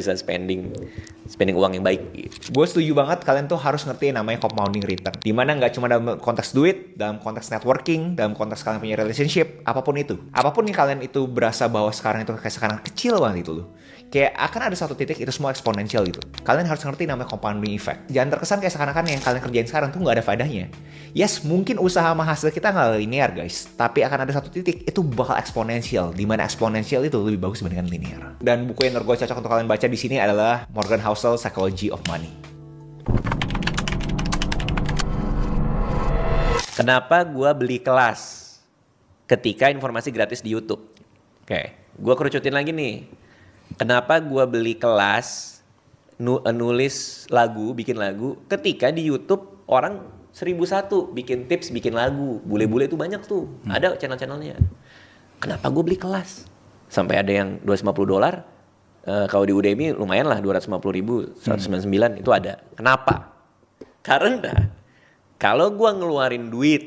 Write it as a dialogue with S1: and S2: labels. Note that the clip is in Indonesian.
S1: bisa spending uang yang baik gitu.
S2: Gue setuju banget kalian tuh harus ngerti namanya compounding return. Dimana nggak cuma dalam konteks duit, dalam konteks networking, dalam konteks kalian punya relationship, apapun itu. Apapun yang kalian itu berasa bahwa sekarang itu kayak sekarang kecil banget itu loh. Kayak akan ada satu titik itu semua eksponensial gitu. Kalian harus ngerti namanya compounding effect. Jangan terkesan kayak seakan-akan yang kalian kerjain sekarang tuh nggak ada faedahnya. Yes, mungkin usaha sama hasil kita nggak linear guys. Tapi akan ada satu titik itu bakal eksponensial. Dimana eksponensial itu lebih bagus dibandingkan linear. Dan buku yang menurut gue cocok untuk kalian baca di sini adalah Morgan Housel Psychology of Money.
S1: Kenapa gue beli kelas ketika informasi gratis di YouTube? Oke, gue kerucutin lagi nih. Kenapa gue beli kelas nulis lagu, bikin lagu, ketika di YouTube orang 1001 bikin tips, bikin lagu. Bule-bule itu banyak tuh, ada channel-channelnya. Kenapa gue beli kelas? Sampai ada yang $250, kalau di Udemy lumayan lah, 250.000, 199 itu ada. Kenapa? Karena kalau gue ngeluarin duit